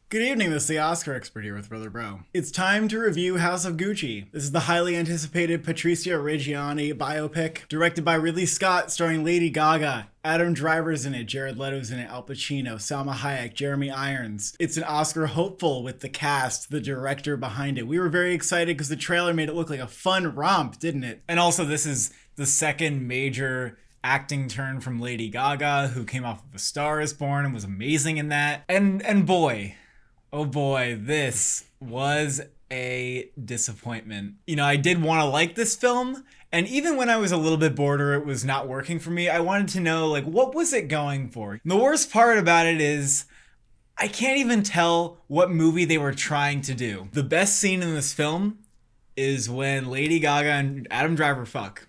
Good evening, this is the Oscar expert here with Brother Bro. It's time to review House of Gucci. This is the highly anticipated Patricia Reggiani biopic, directed by Ridley Scott, starring Lady Gaga. Adam Driver's in it, Jared Leto's in it, Al Pacino, Salma Hayek, Jeremy Irons. It's an Oscar hopeful with the cast, the director behind it. We were very excited because the trailer made it look like a fun romp, didn't it? And also this is the second major acting turn from Lady Gaga, who came off of A Star Is Born and was amazing in that. And boy, oh boy, this was a disappointment. You know, I did want to like this film, and even when I was a little bit bored or it was not working for me, I wanted to know, like, what was it going for? And the worst part about it is I can't even tell what movie they were trying to do. The best scene in this film is when Lady Gaga and Adam Driver fuck.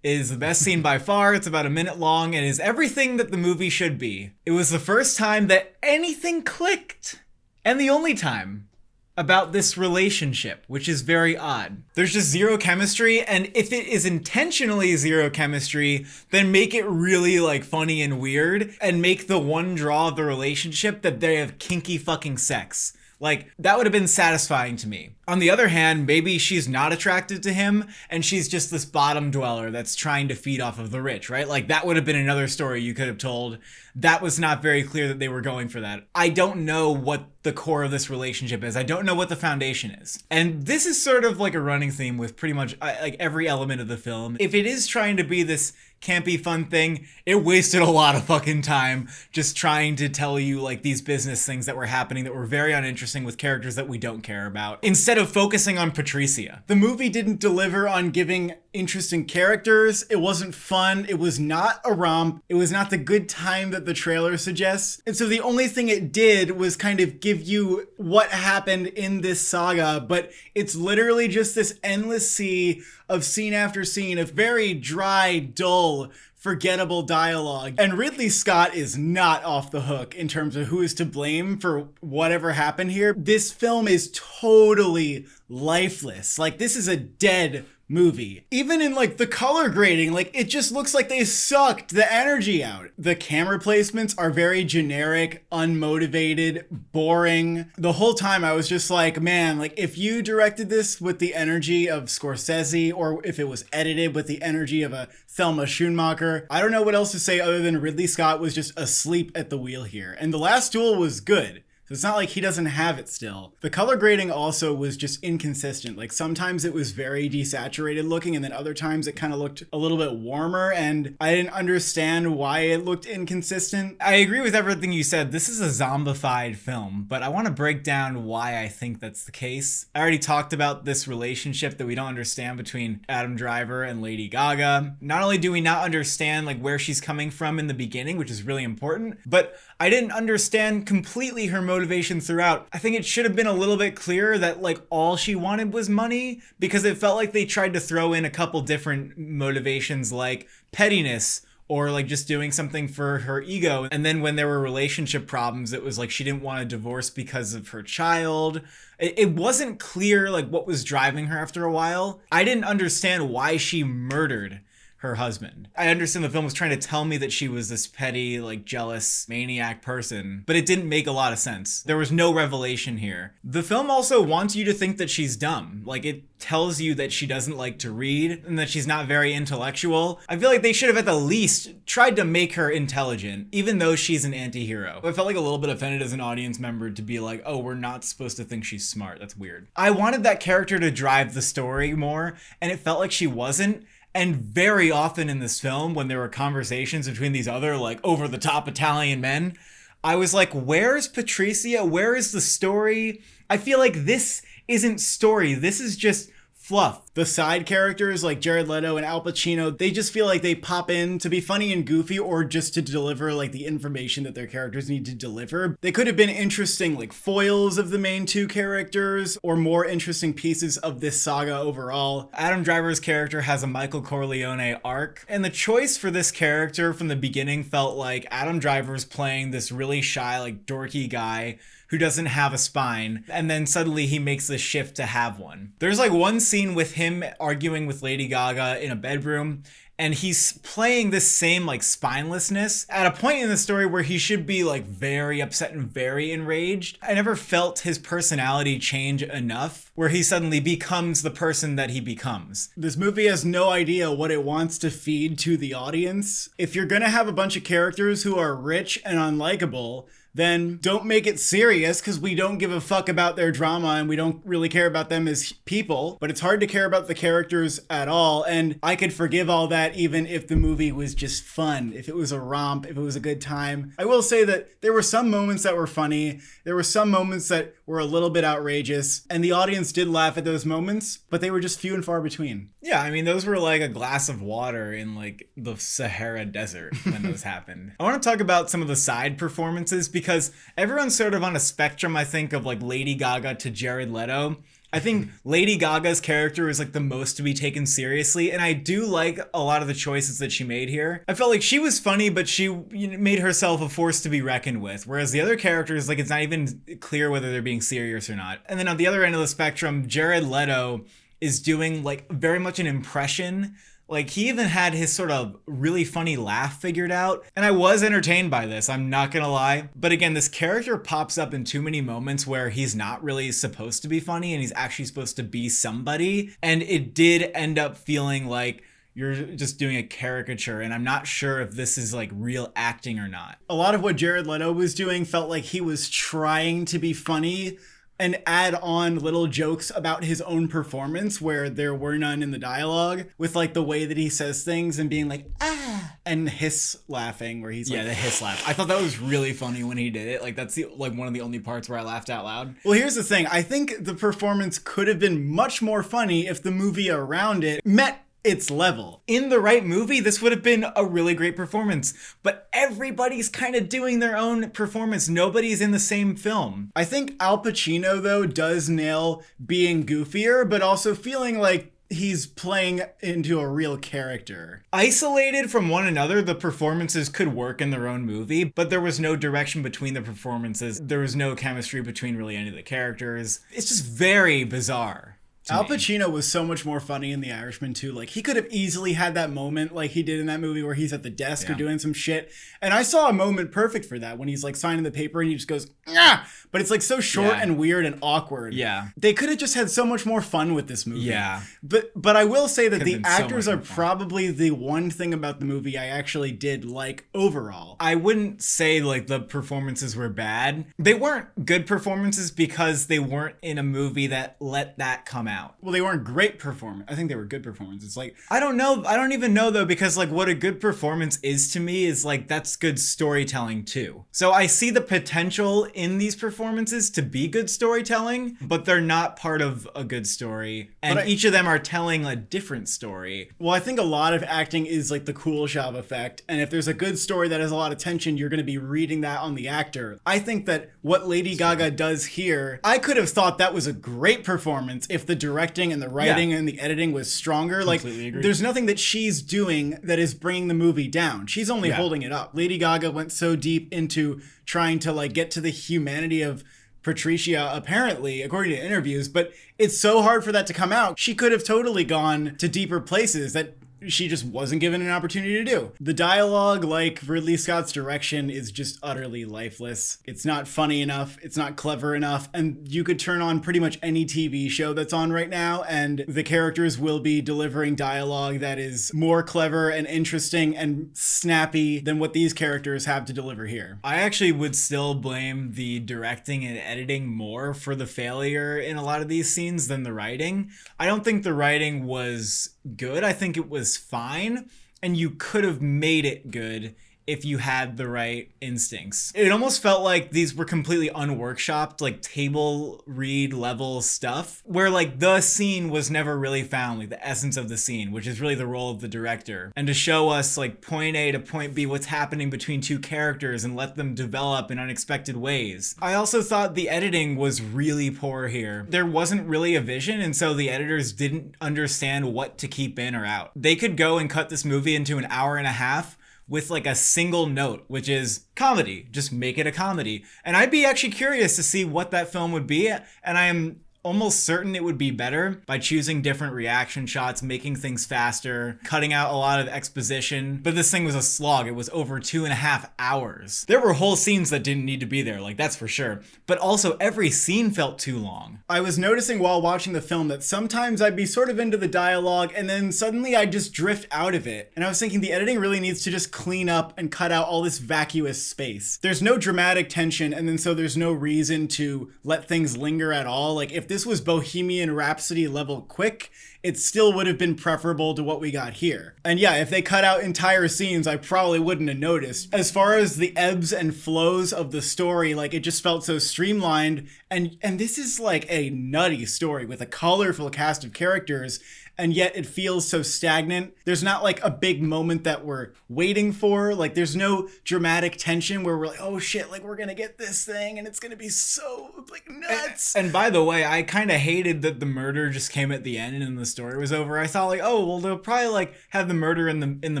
It is the best scene by far. It's about a minute long and is everything that the movie should be. It was the first time that anything clicked. And the only time about this relationship, which is very odd. There's just zero chemistry, and if it is intentionally zero chemistry, then make it really like funny and weird, and make the one draw of the relationship that they have kinky fucking sex. Like, that would have been satisfying to me. On the other hand, maybe she's not attracted to him and she's just this bottom dweller that's trying to feed off of the rich, right? Like, that would have been another story you could have told. That was not very clear that they were going for that. I don't know what the core of this relationship is. I don't know what the foundation is. And this is sort of like a running theme with pretty much like every element of the film. If it is trying to be this campy fun thing, it wasted a lot of fucking time just trying to tell you like these business things that were happening that were very uninteresting with characters that we don't care about, instead of focusing on Patricia. The movie didn't deliver on giving interesting characters. It wasn't fun. It was not a romp. It was not the good time that the trailer suggests. And so the only thing it did was kind of give you what happened in this saga, but it's literally just this endless sea of scene after scene of very dry, dull, forgettable dialogue. And Ridley Scott is not off the hook in terms of who is to blame for whatever happened here. This film is totally lifeless. Like, this is a dead movie. Even in like the color grading, like it just looks like they sucked the energy out. The camera placements are very generic, unmotivated, boring. The whole time I was just like, man, like if you directed this with the energy of Scorsese, or if it was edited with the energy of a Thelma Schoonmaker, I don't know what else to say other than Ridley Scott was just asleep at the wheel here. And The Last Duel was good. So it's not like he doesn't have it still. The color grading also was just inconsistent. Like sometimes it was very desaturated looking, and then other times it kind of looked a little bit warmer, and I didn't understand why it looked inconsistent. I agree with everything you said. This is a zombified film, but I want to break down why I think that's the case. I already talked about this relationship that we don't understand between Adam Driver and Lady Gaga. Not only do we not understand like where she's coming from in the beginning, which is really important, but I didn't understand completely her motivation throughout. I think it should have been a little bit clearer that like all she wanted was money, because it felt like they tried to throw in a couple different motivations like pettiness or like just doing something for her ego. And then when there were relationship problems, it was like she didn't want a divorce because of her child. It wasn't clear like what was driving her after a while. I didn't understand why she murdered her husband. I understand the film was trying to tell me that she was this petty, like jealous maniac person, but it didn't make a lot of sense. There was no revelation here. The film also wants you to think that she's dumb. Like it tells you that she doesn't like to read and that she's not very intellectual. I feel like they should have at the least tried to make her intelligent, even though she's an anti-hero. I felt like a little bit offended as an audience member to be like, oh, we're not supposed to think she's smart. That's weird. I wanted that character to drive the story more, and it felt like she wasn't. And very often in this film, when there were conversations between these other like over the top Italian men, I was like, where's Patricia? Where is the story? I feel like this isn't story. This is just fluff. The side characters like Jared Leto and Al Pacino, they just feel like they pop in to be funny and goofy, or just to deliver like the information that their characters need to deliver. They could have been interesting like foils of the main two characters, or more interesting pieces of this saga overall. Adam Driver's character has a Michael Corleone arc, and the choice for this character from the beginning felt like Adam Driver's playing this really shy, like dorky guy who doesn't have a spine, and then suddenly he makes this shift to have one. There's like one scene with him arguing with Lady Gaga in a bedroom, and he's playing this same like spinelessness at a point in the story where he should be like very upset and very enraged. I never felt his personality change enough where he suddenly becomes the person that he becomes. This movie has no idea what it wants to feed to the audience. If you're gonna have a bunch of characters who are rich and unlikable, then don't make it serious, because we don't give a fuck about their drama and we don't really care about them as people. But it's hard to care about the characters at all, and I could forgive all that even if the movie was just fun, if it was a romp, if it was a good time. I will say that there were some moments that were funny, there were some moments that were a little bit outrageous, and the audience did laugh at those moments, but they were just few and far between. Yeah, I mean, those were like a glass of water in like the Sahara Desert when those happened. I want to talk about some of the side performances, because everyone's sort of on a spectrum, I think, of like Lady Gaga to Jared Leto. I think Lady Gaga's character is like the most to be taken seriously, and I do like a lot of the choices that she made here. I felt like she was funny, but she made herself a force to be reckoned with, whereas the other characters, like, it's not even clear whether they're being serious or not. And then on the other end of the spectrum, Jared Leto is doing like very much an impression. Like, he even had his sort of really funny laugh figured out, and I was entertained by this, I'm not gonna lie. But again, this character pops up in too many moments where he's not really supposed to be funny and he's actually supposed to be somebody, and it did end up feeling like you're just doing a caricature, and I'm not sure if this is like real acting or not. A lot of what Jared Leto was doing felt like he was trying to be funny and add on little jokes about his own performance where there were none in the dialogue, with like the way that he says things and being like, ah, and hiss laughing where he's like, the hiss laugh. I thought that was really funny when he did it. Like, that's like one of the only parts where I laughed out loud. Well, here's the thing. I think the performance could have been much more funny if the movie around it met its level. In the right movie, this would have been a really great performance, but everybody's kind of doing their own performance. Nobody's in the same film. I think Al Pacino, though, does nail being goofier, but also feeling like he's playing into a real character. Isolated from one another, the performances could work in their own movie, but there was no direction between the performances. There was no chemistry between really any of the characters. It's just very bizarre. Al Pacino was so much more funny in The Irishman too. Like, he could have easily had that moment like he did in that movie where he's at the desk or doing some shit. And I saw a moment perfect for that when he's like signing the paper and he just goes, ah! But it's like so short and weird and awkward. Yeah. They could have just had so much more fun with this movie. Yeah. But I will say that the actors are probably the one thing about the movie I actually did like overall. I wouldn't say like the performances were bad. They weren't good performances because they weren't in a movie that let that come out. Well, they weren't great performance. I think they were good performances. Like, I don't know. I don't even know though, because like what a good performance is to me is like, that's good storytelling too. So I see the potential in these performances to be good storytelling, but they're not part of a good story. And each of them are telling a different story. Well, I think a lot of acting is like the cool job effect. And if there's a good story that has a lot of tension, you're going to be reading that on the actor. I think that what Lady Gaga does here, I could have thought that was a great performance if the directing and the writing and the editing was stronger. Like, there's nothing that she's doing that is bringing the movie down. She's only holding it up. Lady Gaga went so deep into trying to like get to the humanity of Patricia, apparently, according to interviews, but it's so hard for that to come out. She could have totally gone to deeper places that she just wasn't given an opportunity to do. The dialogue, like Ridley Scott's direction, is just utterly lifeless. It's not funny enough. It's not clever enough. And you could turn on pretty much any TV show that's on right now, and the characters will be delivering dialogue that is more clever and interesting and snappy than what these characters have to deliver here. I actually would still blame the directing and editing more for the failure in a lot of these scenes than the writing. I don't think the writing was good. I think it was fine, and you could have made it good if you had the right instincts. It almost felt like these were completely unworkshopped, like table read level stuff, where like the scene was never really found, like the essence of the scene, which is really the role of the director. And to show us like point A to point B, what's happening between two characters and let them develop in unexpected ways. I also thought the editing was really poor here. There wasn't really a vision, and so the editors didn't understand what to keep in or out. They could go and cut this movie into an hour and a half with like a single note, which is comedy. Just make it a comedy. And I'd be actually curious to see what that film would be. And I am almost certain it would be better by choosing different reaction shots, making things faster, cutting out a lot of exposition. But this thing was a slog. It was over 2.5 hours. There were whole scenes that didn't need to be there, like that's for sure. But also every scene felt too long. I was noticing while watching the film that sometimes I'd be sort of into the dialogue and then suddenly I'd just drift out of it. And I was thinking the editing really needs to just clean up and cut out all this vacuous space. There's no dramatic tension, and then so there's no reason to let things linger at all. Like if this was Bohemian Rhapsody level quick, it still would have been preferable to what we got here. And yeah, if they cut out entire scenes, I probably wouldn't have noticed. As far as the ebbs and flows of the story, like it just felt so streamlined. And this is like a nutty story with a colorful cast of characters, and yet it feels so stagnant. There's not like a big moment that we're waiting for. Like there's no dramatic tension where we're like, oh shit, like we're gonna get this thing and it's gonna be so like nuts. And by the way, I kind of hated that the murder just came at the end and then the story was over. I thought like, oh, well, they'll probably like have the murder in the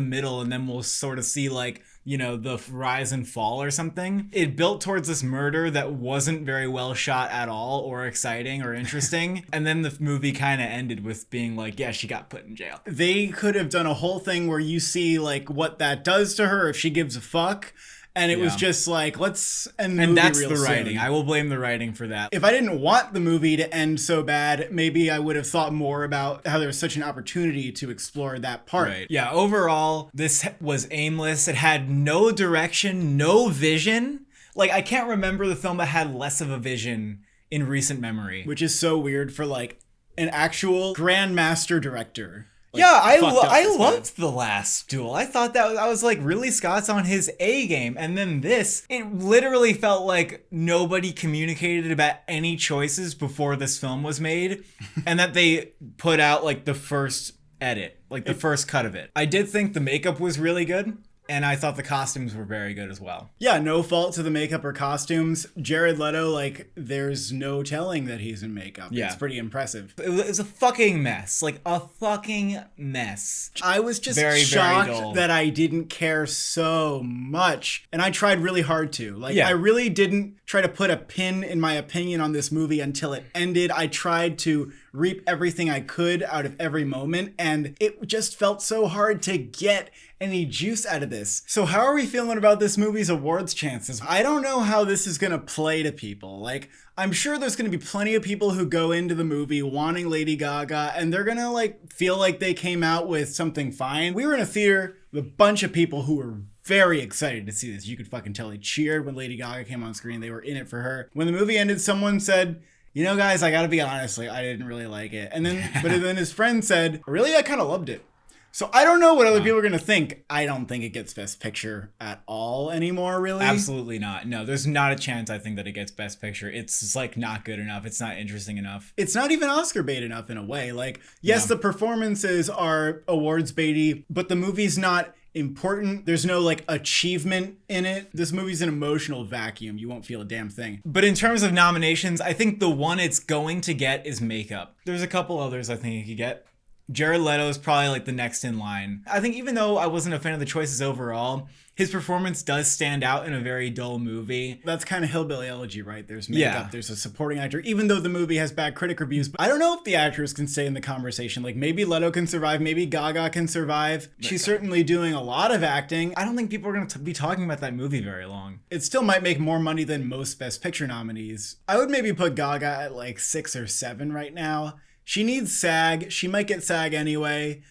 middle and then we'll sort of see like, you know, the rise and fall or something. It built towards this murder that wasn't very well shot at all or exciting or interesting. And then the movie kind of ended with being like, yeah, she got put in jail. They could have done a whole thing where you see like what that does to her if she gives a fuck. And it was just like, let's end the movie. And that's the writing. I will blame the writing for that. If I didn't want the movie to end so bad, maybe I would have thought more about how there was such an opportunity to explore that part. Right. Yeah, overall, this was aimless. It had no direction, no vision. Like, I can't remember the film that had less of a vision in recent memory. Which is so weird for, like, an actual grandmaster director. Like, yeah, I loved The Last Duel. I thought that I was like, Ridley Scott's on his A game. And then this, it literally felt like nobody communicated about any choices before this film was made. And that they put out like the first edit, like the first cut of it. I did think the makeup was really good. And I thought the costumes were very good as well. Yeah, no fault to the makeup or costumes. Jared Leto, like, there's no telling that he's in makeup. Yeah. It's pretty impressive. It was a fucking mess. Like, a fucking mess. I was just shocked that I didn't care so much. And I tried really hard to. Like, I really didn't try to put a pin in my opinion on this movie until it ended. I tried to reap everything I could out of every moment. And it just felt so hard to get any juice out of this. So how are we feeling about this movie's awards chances? I don't know how this is gonna play to people. Like, I'm sure there's gonna be plenty of people who go into the movie wanting Lady Gaga and they're gonna like feel like they came out with something fine. We were in a theater with a bunch of people who were very excited to see this. You could fucking tell they cheered when Lady Gaga came on screen. They were in it for her. When the movie ended, someone said, you know, guys, I gotta be honest, like, I didn't really like it. And then, but then his friend said, really, I kind of loved it. So I don't know what other people are going to think. I don't think it gets Best Picture at all anymore, really. Absolutely not. No, there's not a chance I think that it gets Best Picture. It's like not good enough. It's not interesting enough. It's not even Oscar bait enough in a way. Like, yes, the performances are awards baity, but the movie's not important. There's no like achievement in it. This movie's an emotional vacuum. You won't feel a damn thing. But in terms of nominations, I think the one it's going to get is makeup. There's a couple others I think it could get. Jared Leto is probably like the next in line. I think even though I wasn't a fan of the choices overall, his performance does stand out in a very dull movie. That's kind of Hillbilly Elegy, right? There's makeup, there's a supporting actor, even though the movie has bad critic reviews. But I don't know if the actors can stay in the conversation. Like maybe Leto can survive, maybe Gaga can survive. She's certainly doing a lot of acting. I don't think people are going to be talking about that movie very long. It still might make more money than most Best Picture nominees. I would maybe put Gaga at like 6 or 7 right now. She needs SAG. She might get SAG anyway,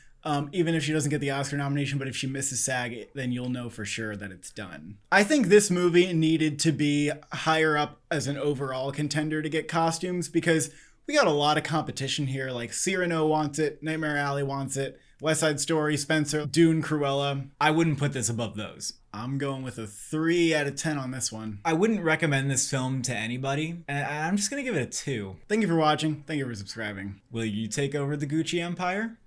even if she doesn't get the Oscar nomination. But if she misses SAG, then you'll know for sure that it's done. I think this movie needed to be higher up as an overall contender to get costumes because we got a lot of competition here. Like Cyrano wants it, Nightmare Alley wants it, West Side Story, Spencer, Dune, Cruella. I wouldn't put this above those. I'm going with a 3 out of 10 on this one. I wouldn't recommend this film to anybody, and I'm just going to give it a 2. Thank you for watching. Thank you for subscribing. Will you take over the Gucci empire?